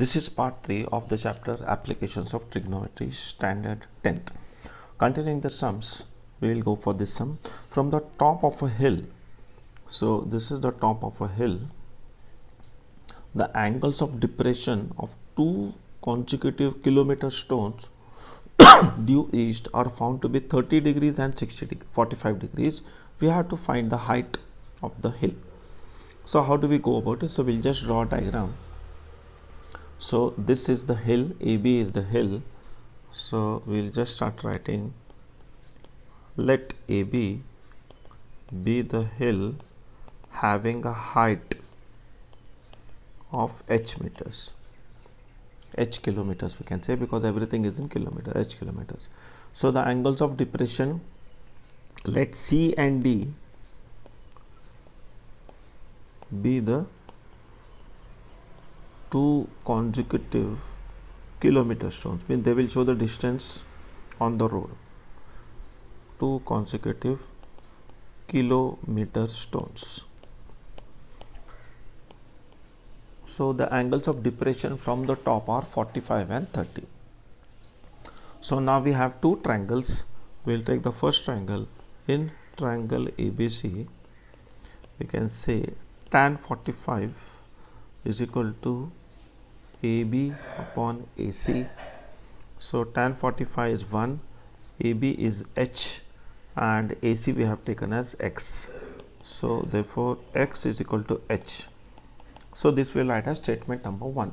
This is part 3 of the chapter Applications of Trigonometry Standard 10th. Continuing the sums, we will go for this sum from the top of a hill. So this is the top of a hill. The angles of depression of two consecutive kilometer stones due east are found to be 30 degrees and 45 degrees. We have to find the height of the hill. So how do we go about it? So we'll just draw a diagram. So this is the hill, AB is the hill. So we'll just start writing, let AB be the hill having a height of h meters, h kilometers we can say, because everything is in kilometer, h kilometers. So the angles of depression, let C and D be the two consecutive kilometer stones, means they will show the distance on the road, two consecutive kilometer stones. So the angles of depression from the top are 45 and 30. So now we have two triangles. We'll take the first triangle. In triangle ABC, we can say tan 45 is equal to AB upon AC. So tan 45 is 1, AB is h, and AC we have taken as x. So therefore x is equal to h. So this will write as statement number 1.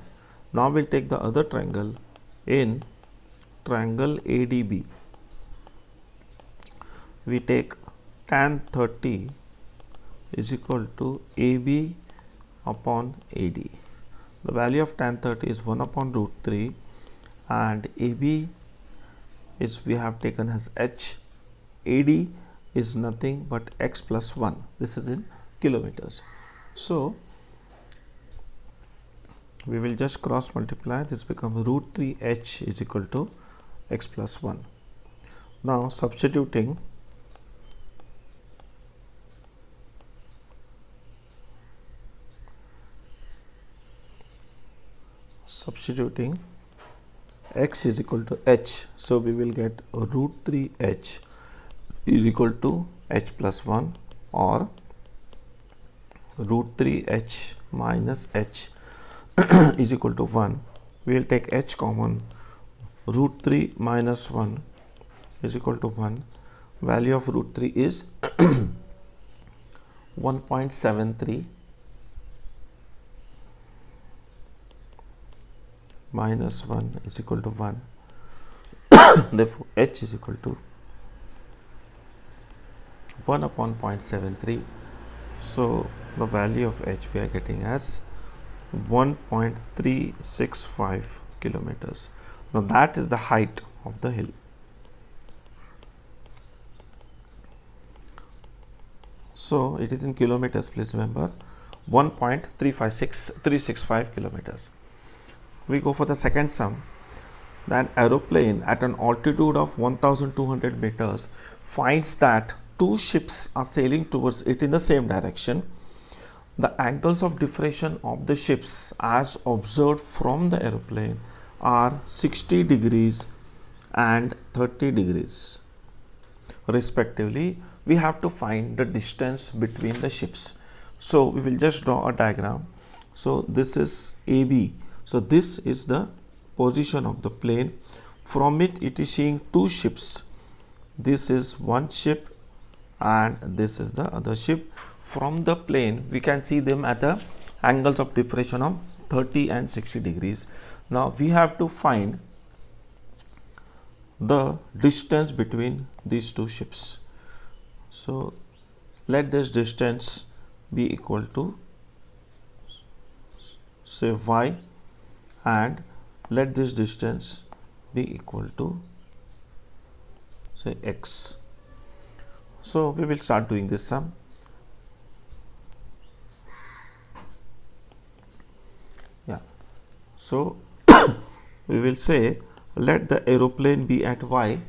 Now we'll take the other triangle. In triangle ADB, we take tan 30 is equal to AB upon AD. The value of tan 30 is 1 upon root 3, and AB is we have taken as h. AD is nothing but x plus 1. This is in kilometers. So we will just cross multiply. This becomes root 3 h is equal to x plus 1. Now substituting x is equal to h, so we will get root 3 h is equal to h plus 1, or root 3 h minus h is equal to 1. We will take h common. Root 3 minus 1 is equal to 1. Value of root 3 is 1.73 minus 1 is equal to 1. Therefore h is equal to 1 upon 0.73. So the value of h we are getting as 1.365 kilometers. Now that is the height of the hill. So it is in kilometers, please remember, 1.365 kilometers. We go for the second sum. That aeroplane at an altitude of 1200 meters finds that two ships are sailing towards it in the same direction. The angles of depression of the ships as observed from the aeroplane are 60 degrees and 30 degrees respectively. We have to find the distance between the ships. So we will just draw a diagram. So this is AB. So this is the position of the plane. From it, it is seeing two ships. This is one ship and this is the other ship. From the plane, we can see them at the angles of depression of 30 and 60 degrees. Now we have to find the distance between these two ships. So let this distance be equal to, say, y, and let this distance be equal to, say, x. So we will start doing this sum. Yeah. So we will say, let the aeroplane be at y,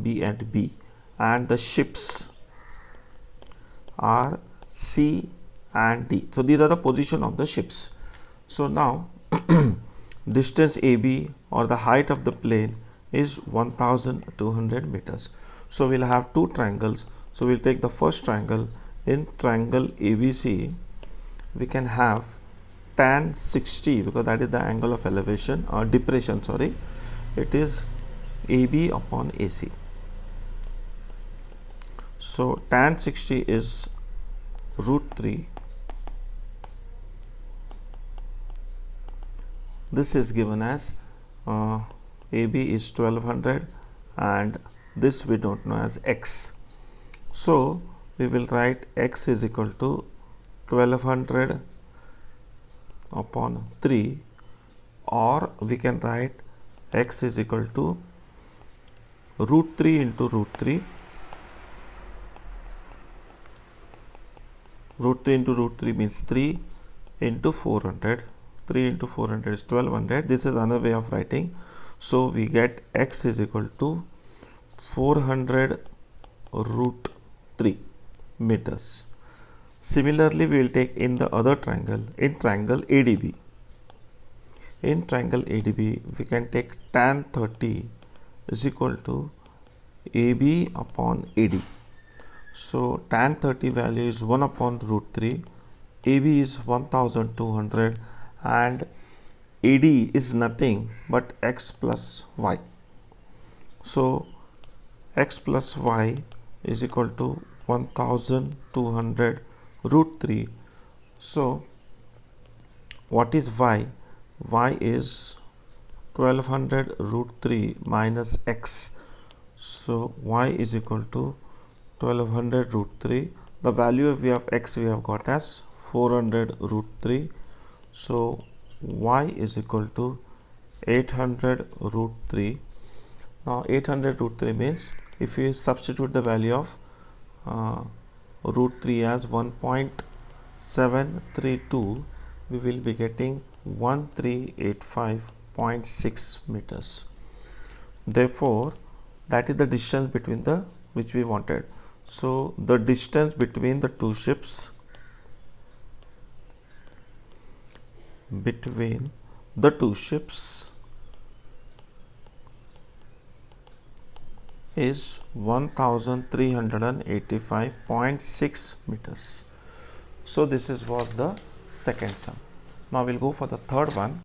be at B, and the ships are C and D. So these are the position of the ships. So now distance AB or the height of the plane is 1200 meters. So we'll have two triangles. So we'll take the first triangle. In triangle ABC, we can have tan 60, because that is the angle of elevation or depression, sorry. It is AB upon AC. So tan 60 is root 3. This is given as AB is 1200 and this we don't know as X. So we will write X is equal to 1200 upon 3, or we can write X is equal to root 3 into root 3. Root 3 into root 3 means 3 into 400. 3 into 400 is 1200. This is another way of writing. So we get X is equal to 400 root 3 meters. Similarly, we will take in the other triangle, in triangle ADB. In triangle ADB, we can take tan 30 is equal to AB upon AD. So tan 30 value is 1 upon root 3, AB is 1200 and AD is nothing but X plus Y. So X plus Y is equal to 1200 root 3. So what is Y? Y is 1200 root 3 minus X. So Y is equal to 1200 root 3. The value of X we have got as 400 root 3. So Y is equal to 800 root 3. Now 800 root 3 means if we substitute the value of root 3 as 1.732, we will be getting 1385.6 meters. Therefore, that is the distance between the which we wanted. So the distance between the two ships is 1385.6 meters. So this was the second sum. Now we'll go for the third one.